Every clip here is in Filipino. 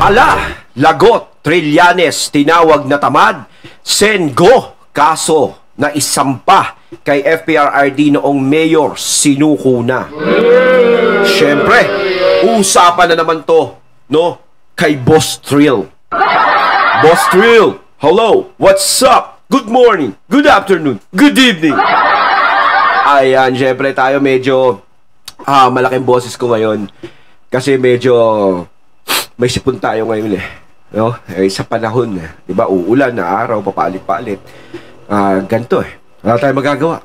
Ala, lagot, Trillanes, tinawag na tamad, Sengo, kaso na isampa kay FPRRD noong mayor, sinuko na. Siyempre, usapan na naman to, no? Kay Boss Trill. Boss Trill, hello, what's up? Good morning, good afternoon, good evening. Ayan, siyempre tayo medyo malaking boses ko ngayon. Kasi medyo may sipon tayo ngayon eh. No? Sa panahon, di ba? Uulan na araw, papalit-palit. Ganito eh. Wala tayong magagawa.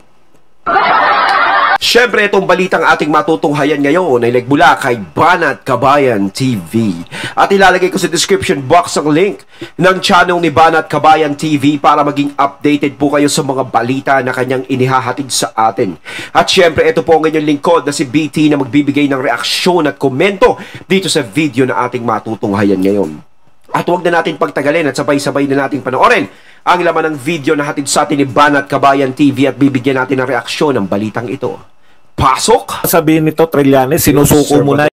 Siyempre, itong balitang ating matutunghayan ngayon ay nagbula kay Banat Kabayan TV. At ilalagay ko sa description box ang link ng channel ni Banat Kabayan TV para maging updated po kayo sa mga balita na kanyang inihahatid sa atin. At siyempre, ito po ang inyong lingkod na si BT na magbibigay ng reaksyon at komento dito sa video na ating matutunghayan ngayon. At huwag na natin pagtagalin at sabay-sabay na natin panoorin ang laman ng video na hatid sa atin ni Banat Kabayan TV at bibigyan natin ng reaksyon ng balitang ito. Pasok! Sabihin nito, Trillanes, sinusuko mo na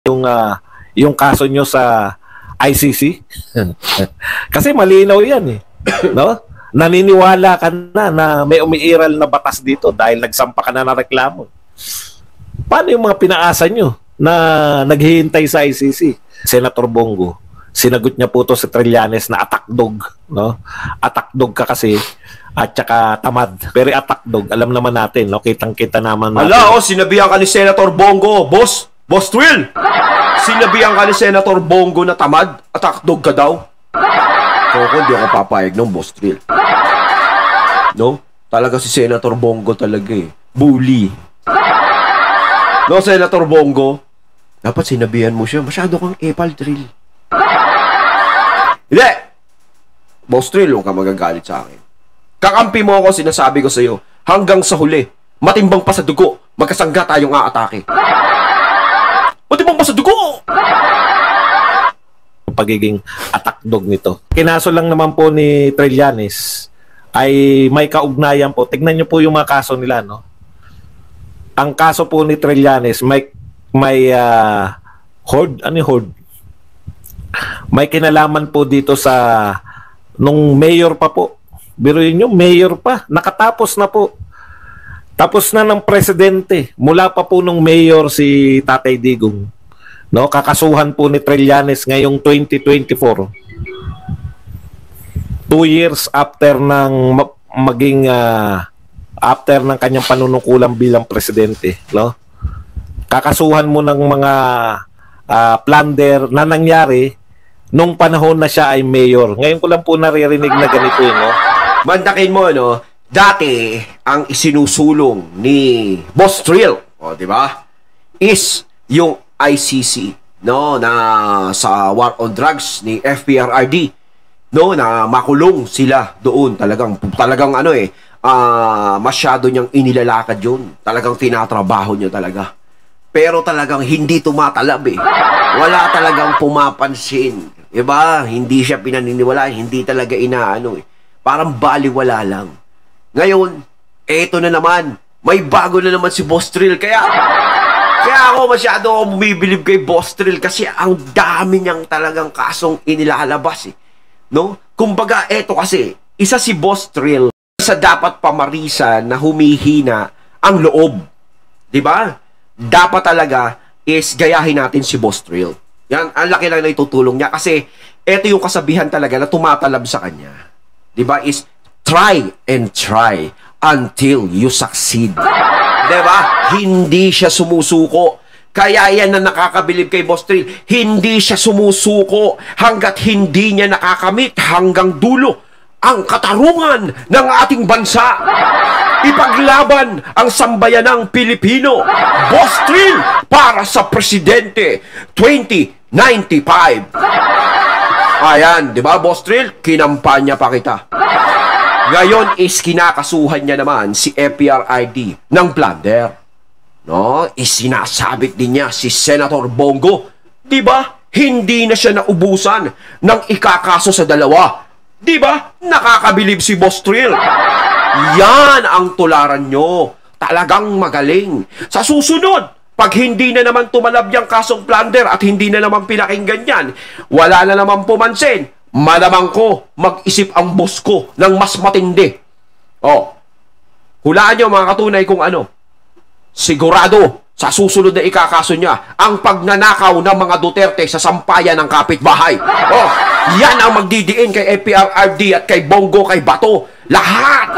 yung kaso nyo sa ICC. Kasi malinaw yan eh. No? Naniniwala ka na may umiiral na batas dito dahil nagsampa ka na ng reklamo. Paano yung mga pinaasa nyo na naghihintay sa ICC? Senator Bongo, sinagot niya po to si Trillanes na attack dog, no? Attack dog ka kasi at saka tamad. Pero attack dog, alam naman natin, no? Kitang-kita naman natin. Ala, sinabihan ka ni Senator Bongo, Boss Trill. Sinabihan ka ni Senator Bongo na tamad, attack dog ka daw. So, hindi ako papayag ng Boss Trill. No? Talaga si Senator Bongo talaga eh. Bully. No, Senator Bongo, dapat sinabihan mo siya, masyado kang epal, Trill. Hindi! Boss Trill, huwag ka magagalit sa akin. Kakampi mo ako, sinasabi ko sa iyo, hanggang sa huli, matimbang pa sa dugo, magkasangga tayong aatake. Matimbang pa sa dugo! Pagiging attack dog nito. Kinaso lang naman po ni Trillanes ay may kaugnayan po. Tignan niyo po yung mga kaso nila, no? Ang kaso po ni Trillanes may hoard, ano yung hoard? May kinalaman po dito sa nung mayor pa po. Biruin nyo, mayor pa. Nakatapos na po. Tapos na ng presidente. Mula pa po nung mayor si Tatay Digong. No, kakasuhan po ni Trillanes ngayong 2024. 2 years after ng after ng kanyang panunungkulan bilang presidente, no? Kakasuhan mo ng mga plunder na nangyari nung panahon na siya ay mayor. Ngayon ko lang po naririnig na ganito, no? Mandakin mo, no? Dati, ang isinusulong ni Boss Trill, di ba? Is yung ICC, no? Na sa war on drugs ni FPRRD, no? Na makulong sila doon. Talagang ano eh, masyado niyang inilalakad yun. Talagang tinatrabaho niya talaga. Pero talagang hindi tumatalab eh. Wala talagang pumapansin. Diba? Hindi siya pinaniniwala, hindi talaga inaano eh. Parang baliwala lang. Ngayon, eto na naman. May bago na naman si Boss Trill. Kaya ako masyado bumibilib kay Boss Trill kasi ang dami niyang talagang kasong inilalabas eh. No? Kumbaga, eto kasi, isa si Boss Trill sa dapat pamarisan na humihina ang loob. Diba? Dapat talaga is gayahin natin si Boss Trill. Yan, ang laki lang na itutulong niya kasi eto yung kasabihan talaga na tumatalab sa kanya. Diba? Is try and try until you succeed. Diba? Hindi siya sumusuko. Kaya yan na nakakabilib kay Boss Trill. Hindi siya sumusuko hanggat hindi niya nakakamit hanggang dulo ang katarungan ng ating bansa. Ipaglaban ang sambayanang Pilipino. Boss Trill para sa Presidente 2095. Ayan, di ba, Boss Trill? Kinampanya pa kita. Ngayon is kinakasuhan niya naman si FPRRD ng plunder. No? Isinasabit din niya si Senator Bongo. Di ba? Hindi na siya naubusan ng ikakaso sa dalawa. Di ba? Nakakabilib si Boss Trill. Yan ang tularan nyo. Talagang magaling. Sa susunod, pag hindi na naman tumalab yung kasong plunder at hindi na naman pinakinggan yan, wala na naman pumansin, malamang ko mag-isip ang boss ko ng mas matindi. Oh, hulaan nyo mga katunay kung ano. Sigurado sa susunod na ikakaso niya ang pagnanakaw ng mga Duterte sa sampayan ng kapitbahay. Oh, yan ang magdidiin kay FPRRD at kay Bongo, kay Bato. Lahat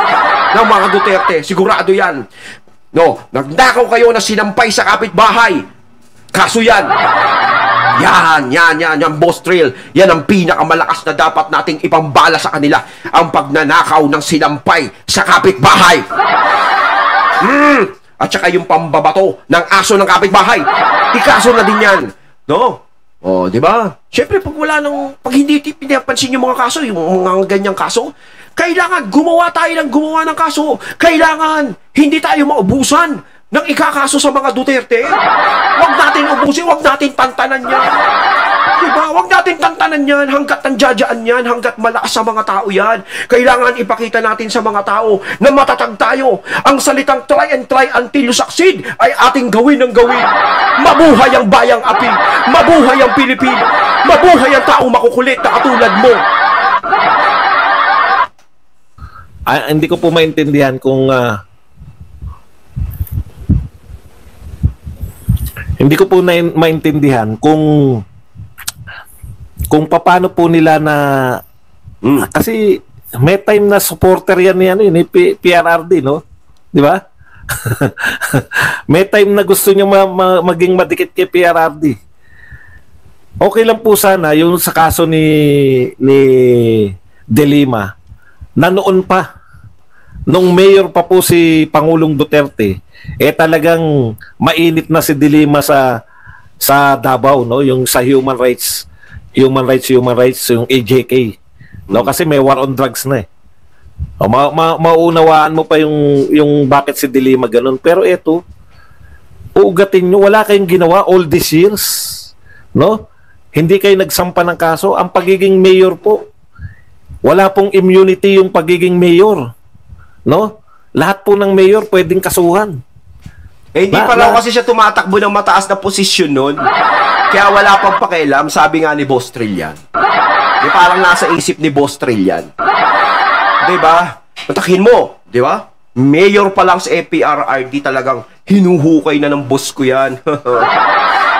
ng mga Duterte, sigurado yan. No, nagnakaw kayo na sinampay sa kapitbahay. Kaso yan. Yan, Boss Trill. Yan ang pinakamalakas na dapat nating ipambala sa kanila. Ang pagnanakaw ng sinampay sa kapitbahay. At saka yung pambabato ng aso ng kapitbahay. Ikaso na din yan. No? Oh, di ba? Siyempre, pag hindi pinapansin yung mga kaso, yung mga ganyang kaso, kailangan gumawa tayo ng gumawa ng kaso. Kailangan hindi tayo maubusan ng ikakaso sa mga Duterte. Huwag natin ubusin, huwag natin tantanan yan. Diba? Huwag natin tantanan yan hanggat nandiyadyaan yan, hanggat malakas sa mga tao yan. Kailangan ipakita natin sa mga tao na matatag tayo. Ang salitang try and try until you succeed ay ating gawin ng gawin. Mabuhay ang bayang api. Mabuhay ang Pilipino. Mabuhay ang taong makukulit na katulad mo. Hindi ko po maintindihan kung hindi ko po maintindihan kung paano po nila na kasi may time na supporter yan ni PRRD, no? Di ba? May time na gusto niyo maging madikit kay PRRD. Okay lang po sana yung sa kaso ni De Lima na noon pa, nung mayor pa po si Pangulong Duterte, talagang mainit na si De Lima sa Davao, no? Yung sa human rights, yung AJK, no? Kasi may war on drugs na eh. O, maunawaan mo pa yung bakit si De Lima ganun. Pero eto, uugatin nyo, wala kayong ginawa all these years, no? Hindi kayo nagsampa ng kaso. Ang pagiging mayor po, wala pong immunity yung pagiging mayor, no? Lahat po ng mayor pwedeng kasuhan. Hindi pa lang kasi siya tumatakbo ng mataas na posisyon nun. Kaya wala pang pakialam, sabi nga ni Boss Trill yan. Di parang nasa isip ni Boss Trill yan. Di ba? Matakin mo, di ba? Mayor pa lang sa FPRRD talagang hinuhukay na ng boss ko yan.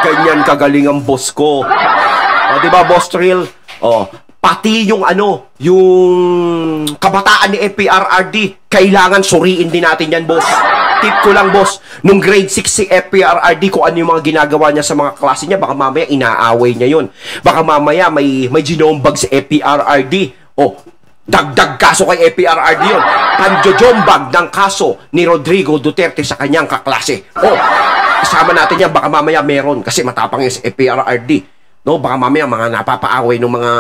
Ganyan kagaling ang boss ko. O, di ba, Boss Trill? O, pati yung yung kabataan ni FPRRD, kailangan suriin din natin yan, boss. Tip ko lang, boss, nung grade 6 si FPRRD, kung ano yung mga ginagawa niya sa mga klase niya, baka mamaya inaaway niya yun. Baka mamaya may ginombag si FPRRD. O, dagdag kaso kay FPRRD yun. Panjojombag ng kaso ni Rodrigo Duterte sa kanyang kaklase. O, isama natin yan, baka mamaya meron, kasi matapang yun si FPRRD. No, baka mamaya mga napapaaway ng mga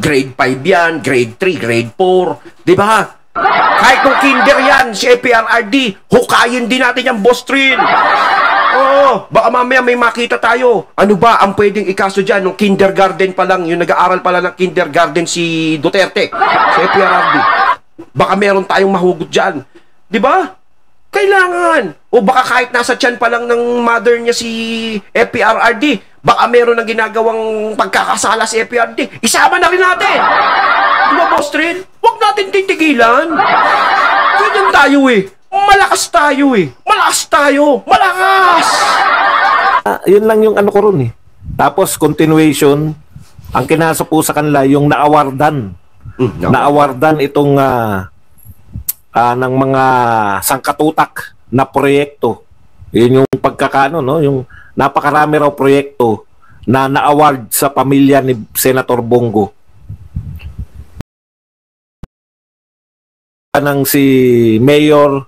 grade 5 yan, grade 3, grade 4, di ba? Kahit nung kinder yan, si FPRRD, hukayin din natin yung Boss Trill. Oo, baka mamaya may makita tayo. Ano ba ang pwedeng ikaso dyan? Nung kindergarten pa lang, yung nag-aaral pala ng kindergarten si Duterte, si FPRRD. Baka meron tayong mahugot dyan. Di ba? Kailangan. O baka kahit nasa tiyan pa lang ng mother niya si FPRRD, baka meron ng ginagawang pagkakasala si FPRRD. Isama na rin natin. Di ba, Boss Trill? Huwag natin titigilan. Ganyan tayo eh. Malakas tayo eh. Malakas tayo. Malakas! Yun lang yung ano ko ron eh. Tapos, continuation, ang kinasa po sa kanila, yung naawardan. Naawardan itong ng mga sangkatutak na proyekto. Yun yung pagkakaano, no? Yung napakarami raw proyekto na na-award sa pamilya ni Senator Bongo. Nang si Mayor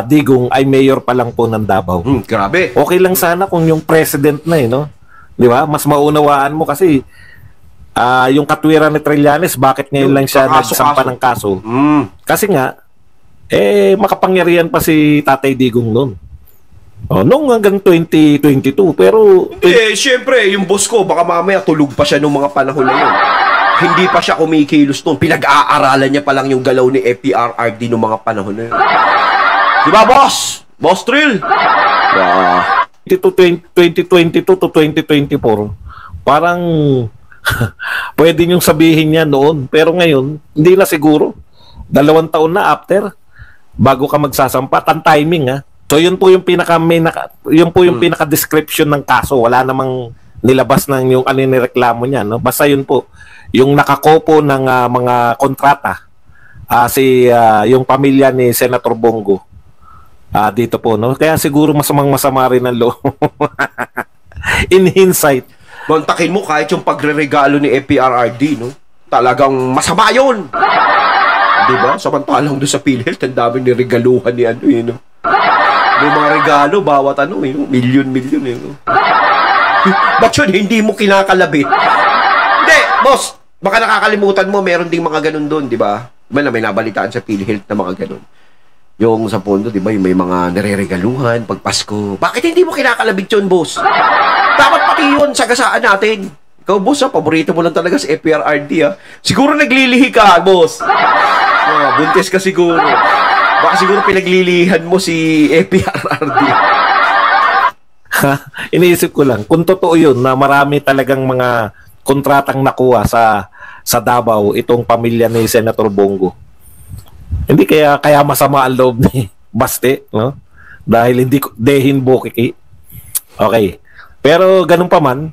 Digong ay mayor pa lang po ng Davao. Grabe. Okay lang sana kung yung president na no? Di ba? Mas maunawaan mo kasi yung katwiran ni Trillanes, bakit ngayon lang siya nagsampa ng kaso? Kasi nga, makapangyarihan pa si Tatay Digong noon. Nung hanggang 2022, pero... Siyempre, yung boss ko, baka mamaya tulog pa siya nung mga panahon na yun. Hindi pa siya kumikilos noon. Pinag-aaralan niya pa lang yung galaw ni FPRRD nung mga panahon na yun. Diba, boss? Boss Trill? 2022 to 2024, parang pwede niyong sabihin niya noon. Pero ngayon, hindi na siguro. 2 taon na after, bago ka magsasampa. Ang timing, ha? So, yun po yung pinaka-description ng kaso. Wala namang nilabas ng yung ano yung nireklamo niya, no? Basta yun po, yung nakakopo ng mga kontrata, yung pamilya ni Senator Bongo, dito po, no? Kaya siguro masama rin ang loob. In hindsight, Mantakin mo kahit yung pagre-regalo ni FPRRD, no? Talagang masama yun. Diba? Samantalang doon sa PhilHealth, ang daming niregaluhan ni ano, yun, no? May mga regalo, bawat ano, yun, milyon, yun, no? Ba't yun, hindi mo kinakalabit? Hindi, boss, baka nakakalimutan mo, meron ding mga ganun doon, di ba? May nabalitaan sa PhilHealth na mga ganun. Yung sa pondo, di ba, yung may mga nare-regaluhan pag Pasko. Bakit hindi mo kinakalabit yun, boss? Dapat pati yun, sagasaan natin. Ikaw, boss, paborito mo lang talaga sa FPRRD, ha? Siguro naglilihi ka, boss. Buntis ka siguro. Baka siguro pinaglilihan mo si FPRRD. Iniisip ko lang, kung totoo yun na marami talagang mga kontratang nakuha sa Davao, itong pamilya ni Senator Bongo. Hindi kaya masama ang loob ni Baste, no? Dahil hindi dehin bokiki. Okay. Pero ganun pa man,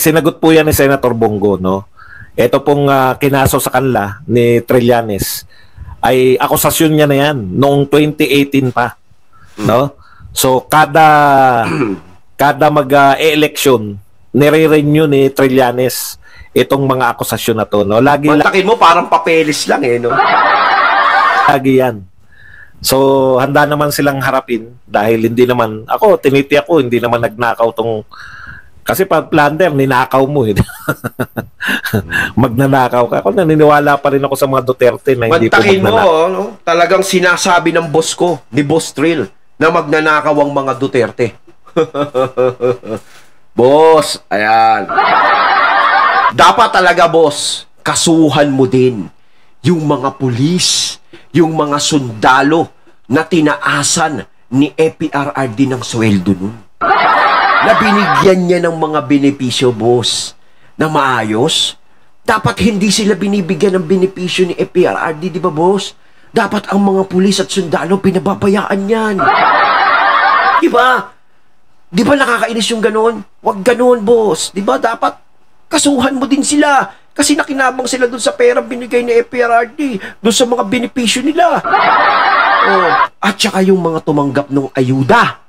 sinagot po yan ni Senator Bongo, no? Ito pong kinaso sa kanila ni Trillanes ay akusasyon niya na yan noong 2018 pa, no? So kada mag-election, nire-renew ni Trillanes itong mga akusasyon na to, no? Mantakin mo parang papeles lang, no? Lagi yan. So, handa naman silang harapin dahil hindi naman, tinitiyak ko, hindi naman nagnakaw tong, kasi pag plunder, ninakaw mo, eh. Magnanakaw ka. Ako, naniniwala pa rin ako sa mga Duterte na hindi mantakin po magnanakaw. mo, no? Talagang sinasabi ng boss ko, ni Boss Trill, na magnanakaw ang mga Duterte. Boss, ayan. Dapat talaga, boss, kasuhan mo din yung mga pulis, yung mga sundalo na tinaasan ni FPRRD ng sweldo nun. Na binigyan niya ng mga benepisyo, boss, na maayos. Dapat hindi sila binibigyan ng benepisyo ni FPRRD, di ba, boss? Dapat ang mga pulis at sundalo pinababayaan yan. Di ba? Di ba nakakainis yung ganon? Huwag ganon, boss. Di ba dapat kasuhan mo din sila? Kasi nakinabang sila dun sa pera binigay ni FPRRD, dun sa mga benepisyo nila. At saka yung mga tumanggap ng ayuda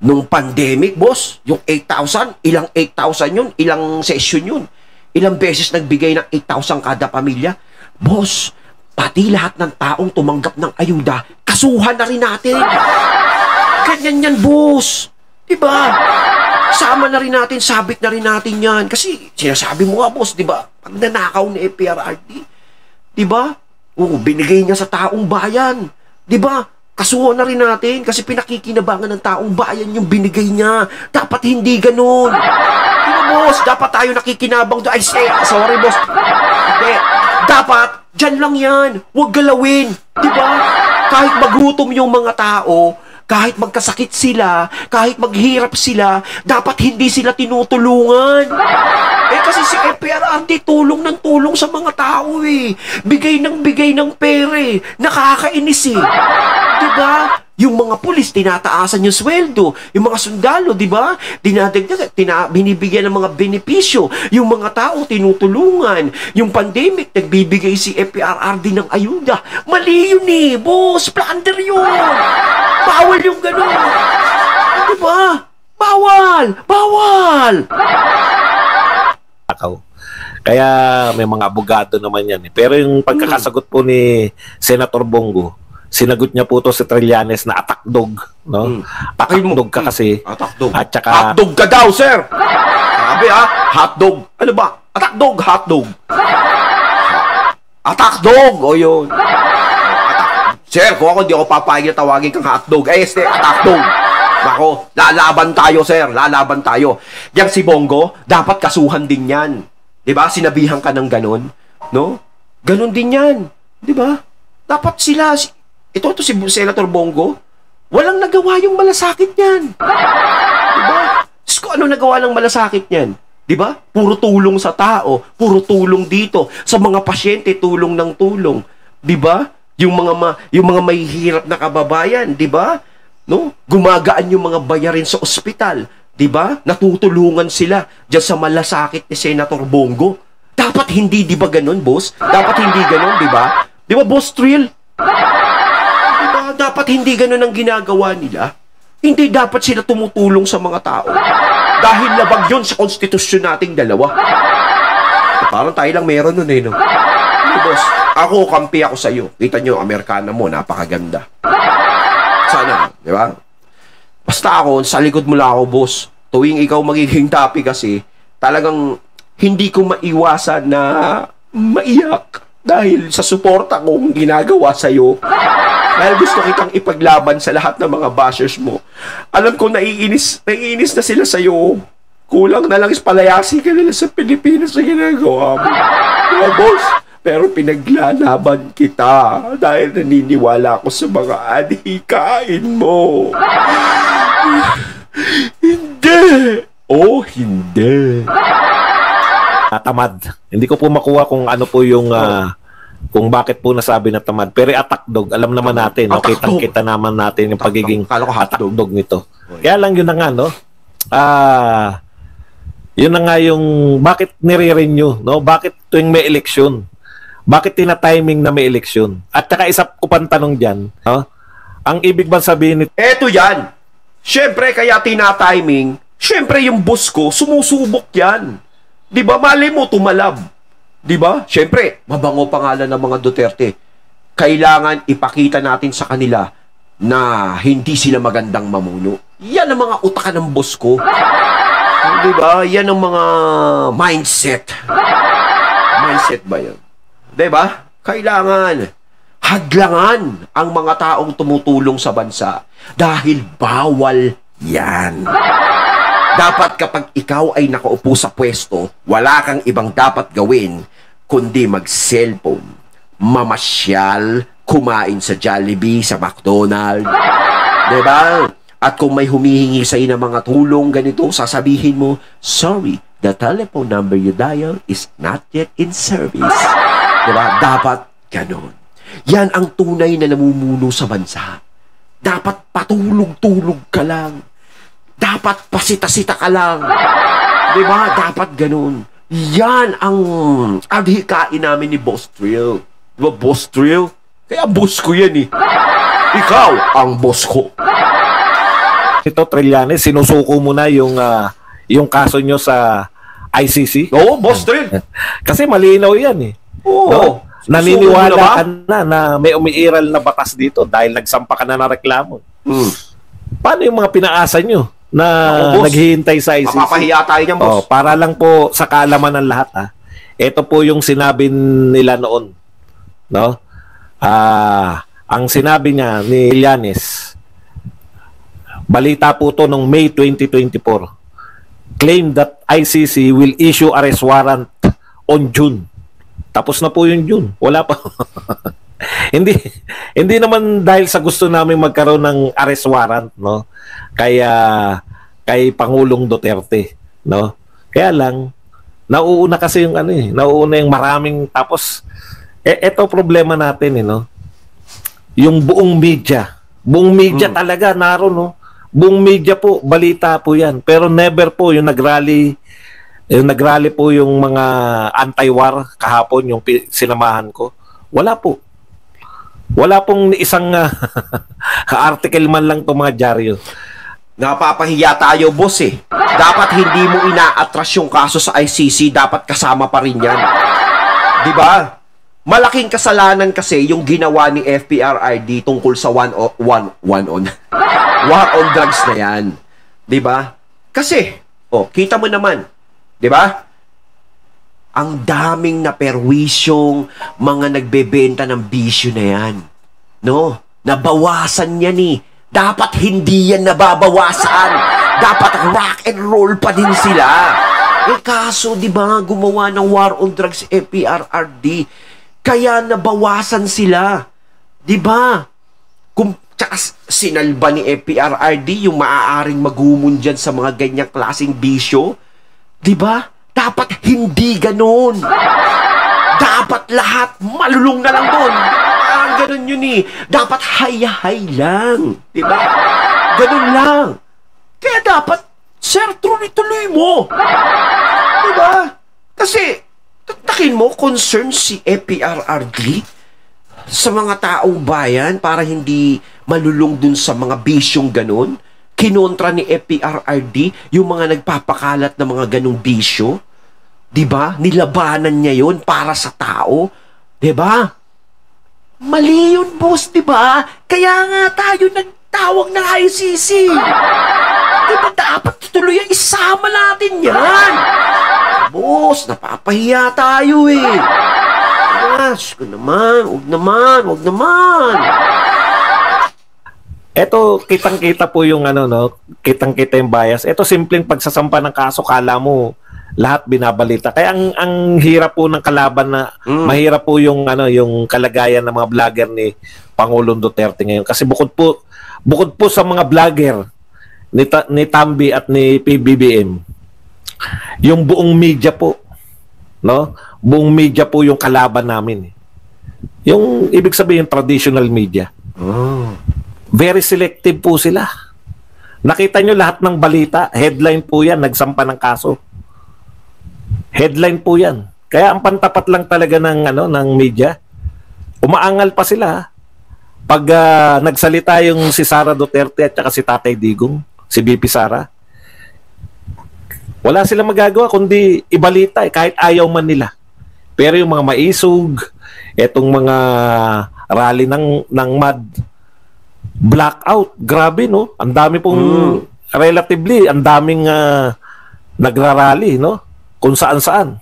nung pandemic, boss, yung 8,000, ilang 8,000 yun, ilang session yun, ilang beses nagbigay ng 8,000 kada pamilya. Boss, pati lahat ng taong tumanggap ng ayuda, kasuhan na rin natin. Ganyan yan, boss. Diba? Sama na rin natin, sabit na rin natin yan. Kasi sinasabi mo nga, boss, diba? Pag nanakaw ni FPRRD, diba? Binigay niya sa taong bayan. Diba? Kasuhan na rin natin kasi pinakikinabangan ng taong bayan yung binigay niya. Dapat hindi ganun. Diba, boss? Dapat tayo nakikinabang doon. Ay, sorry, boss. Hindi. Dapat, dyan lang yan. Huwag galawin. Diba? Kahit magutom yung mga tao, kahit magkasakit sila, kahit maghirap sila, dapat hindi sila tinutulungan. Kasi si FPRRD tulong ng tulong sa mga tao, eh. Bigay ng pera, eh. Nakakainis, eh. Diba? Yung mga pulis, tinataasan yung sweldo. Yung mga sundalo, diba? Binibigyan ng mga benepisyo. Yung mga tao, tinutulungan. Yung pandemic, nagbibigay si FPRRD ng ayuda. Mali yun, eh. Boss, plunder yun. Bawal yung gano'n. Diba? Bawal! Bawal! Kaya may mga abogado naman yan, eh. Pero yung pagkakasagot po ni Senator Bongo, sinagot niya po to si Trillanes na attack dog, no? Attack dog ka kasi. Attack dog. At saka hotdog ka daw, sir. Sabi, hotdog. Ano ba? Attack dog, hotdog. Attack dog. O yun. Sir, kung ako, di ako papayag na tawagin kang hotdog. Attack dog. Nako, lalaban tayo, sir. Lalaban tayo. Yang si Bongo, dapat kasuhan din yan. Diba? Sinabihan ka ng ganon. No? Ganon din yan. Diba? Dapat sila, ito si Senator Bongo, Walang nagawa yung malasakit niyan. Diba? Diyos ko, ano nagawa ng malasakit niyan? Diba? Puro tulong sa tao, puro tulong dito. Sa mga pasyente, tulong ng tulong. Diba? Yung mga mahihirap na kababayan, diba? No? Gumagaan yung mga bayarin sa ospital. Diba? Natutulungan sila diyan sa malasakit ni Senator Bongo. Dapat hindi, diba ganun, boss? Dapat hindi ganun, diba? Diba, Boss Trill? Dapat hindi ganun ang ginagawa nila. Hindi dapat sila tumutulong sa mga tao. Dahil labag yun sa konstitusyon nating dalawa. Parang tayo lang meron nun no? Hey, boss, ako, kampi ako sa iyo. Kita nyo, Amerikana mo, napakaganda. Sana, di ba? Basta ako, sa likod mo lang ako, boss. Tuwing ikaw magiging topic kasi, talagang hindi ko maiwasan na maiyak. Dahil sa suporta kong ginagawa sa iyo. Dahil gusto kitang ipaglaban sa lahat ng mga bashers mo. Alam ko, naiinis na sila sa'yo. Kulang na lang is palayasi ka nila sa Pilipinas na ginagawa mo. Diba, boss? Pero pinaglalaban kita dahil naniniwala ako sa mga adhikain mo. Hindi! Oh, hindi. Tamad. Hindi ko po makuha kung ano po yung kung bakit po nasabi na tamad. Pero attack dog, alam naman natin, no? Kitang-kita naman natin yung pagiging attack dog nito. Kaya lang yun na nga, no? Yun na nga yung bakit nire-renew, no? Bakit tuwing may eleksyon? Bakit tina-timing na may eleksyon? At saka isa ko pang tanong dyan, no? Ang ibig bang sabihin nito? Eto yan. Siyempre, kaya tina-timing, siyempre yung boss ko, sumusubok yan. Di ba? Mali mo, tumalab. Di ba? Siyempre, mabango pangalan ng mga Duterte. Kailangan ipakita natin sa kanila na hindi sila magandang mamuno. Yan ang mga utakan ng boss ko. Di ba? Yan ang mga mindset. Mindset ba yan? Di ba? Kailangan hadlangan ang mga taong tumutulong sa bansa dahil bawal yan. Dapat kapag ikaw ay nakaupo sa pwesto, wala kang ibang dapat gawin kundi mag-cellphone, mamasyal, kumain sa Jollibee, sa McDonald's. Diba? At kung may humihingi sa'yo ng mga tulong ganito, sasabihin mo, sorry, the telephone number you dial is not yet in service. Diba? Dapat ganon. Yan ang tunay na namumuno sa bansa. Dapat patulog-tulog ka lang. Dapat pasita-sita ka lang. Diba? Dapat ganun. Yan ang adhikain namin ni Boss Trill. Diba, Boss Trill? Kaya boss ko yan eh. Ikaw ang boss ko. Ito, Trillanes, sinusuko mo na yung kaso nyo sa ICC? Oo, Boss Trill. Kasi malinaw yan eh. Oo. No? Naniniwala ka na may umiiral na batas dito dahil nagsampa ka na ng reklamo. Paano yung mga pinaasa nyo na naghihintay sa ICC? Mapapahiya tayo niyan, boss. Para lang po sa kaalaman ng lahat, ha? Ito po yung sinabi nila noon. No? Ang sinabi niya ni Trillanes, balita po to noong May 2024. Claim that ICC will issue arrest warrant on June. Tapos na po yung June. Wala pa. hindi naman dahil sa gusto namin magkaroon ng arrest warrant, no? Kay Pangulong Duterte, no? Kaya lang nauuna kasi yung nauuna yung maraming tapos eto problema natin no? Yung buong media talaga naroon, no? Buong media po, balita po 'yan. Pero never po yung nagrally po yung mga anti-war kahapon, yung sinamahan ko. Wala po. Wala pong isang article man lang itong mga dyaryo. Napapahiya tayo, boss eh. Dapat hindi mo inaatras yung kaso sa ICC, dapat kasama pa rin yan. Diba? Malaking kasalanan kasi yung ginawa ni FPRRD tungkol sa war on drugs na yan. Diba? Kasi, kita mo naman, diba? Ang daming naperwisyong mga nagbebenta ng bisyo na yan. No? Nabawasan yan eh. Dapat hindi yan nababawasan. Dapat rock and roll pa din sila. Kaso, di ba, gumawa ng war on drugs FPRRD. Kaya nabawasan sila. Di ba? Tsaka sinalba ni FPRRD yung maaaring magumon dyan sa mga ganyang klaseng bisyo. Diba? Dapat hindi ganon. Dapat lahat malulong na lang doon. Parang ganon yun eh. Dapat hay-hay lang. Diba? Ganon lang. Kaya dapat, sir, tuloy-tuloy mo. Diba? Kasi, tatakin mo, concern si FPRRD sa mga taong bayan para hindi malulong dun sa mga bisyong ganon. Kinontra ni FPRRD yung mga nagpapakalat ng mga ganong bisyo. Diba? Nilabanan niya yun para sa tao. Diba? Mali yun, boss, diba? Kaya nga tayo nagtawag ng ICC. Diba dapat tuloy ang isama natin yan? Boss, napapahiya tayo eh. Gosh, huwag naman. Eto, kitang-kita po yung ano, no? Kitang-kita yung bias. Eto, simpleng pagsasampa ng kaso, kala mo lahat binabalita. Kaya ang hirap po ng kalaban na mahirap po yung ano, yung kalagayan ng mga vlogger ni Pangulong Duterte ngayon. Kasi bukod po sa mga vlogger ni Tambi at ni PBBM, yung buong media po, no? Buong media po yung kalaban namin. Yung ibig sabihin traditional media. Very selective po sila. Nakita nyo lahat ng balita, headline po yan, nagsampa ng kaso. Headline po yan. Kaya ang pantapat lang talaga ng ano ng media. Umaangal pa sila. Pag nagsalita yung si Sara Duterte at saka si Tatay Digong, si BP Sara, wala silang magagawa kundi ibalita kahit ayaw man nila. Pero yung mga maisog, etong mga rally ng MAD, blackout, grabe no. Ang dami pong relatively, ang daming nagrarally no. Kung saan-saan.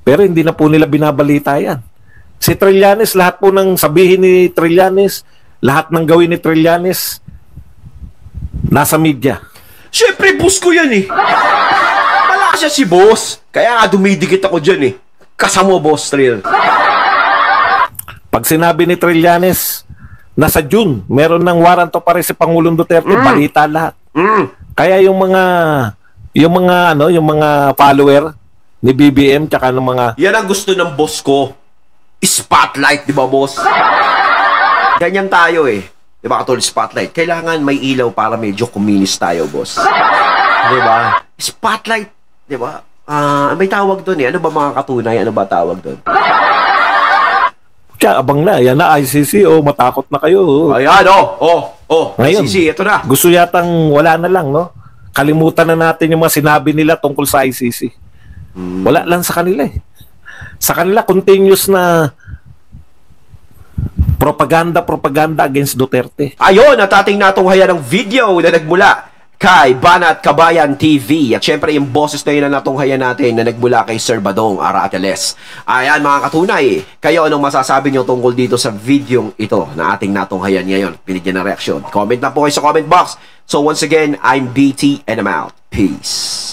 Pero hindi na po nila binabalita yan. Si Trillanes, lahat po ng sabihin ni Trillanes, lahat ng gawin ni Trillanes, nasa media. Siyempre, boss ko yan eh. Malakas siya si boss. Kaya nga dumidikit ako dyan eh. Kasama boss, Trill. Pag sinabi ni Trillanes, nasa June, meron ng warrant of arrest si Pangulong Duterte, balita lahat. Kaya yung mga follower ni BBM tsaka ng mga... Yan ang gusto ng boss ko. Spotlight, di ba, boss? Ganyan tayo eh. Di ba, katulad spotlight? Kailangan may ilaw para medyo kuminis tayo, boss. Di ba? Spotlight, di ba? May tawag doon eh. Ano ba mga katunay? Ano ba tawag doon? Kaya abang na. Yan na, ICC. Matakot na kayo. Ayan, Ngayon, ICC, ito na. Gusto yatang wala na lang, no? Kalimutan na natin yung mga sinabi nila tungkol sa ICC. Wala lang sa kanila eh. Sa kanila, continuous na propaganda against Duterte. Ayun, at ating natunghayan ng video na nagmula kay Banat Kabayan TV. At syempre, yung boses na yun na natunghayan natin na nagmula kay Sir Badong Arateles. Ayan, mga katunay, kayo anong masasabi nyo tungkol dito sa video ito na ating natunghayan ngayon? Binigyan ng reaksyon. Comment na po kayo sa comment box. So once again, I'm BT and I'm out. Peace.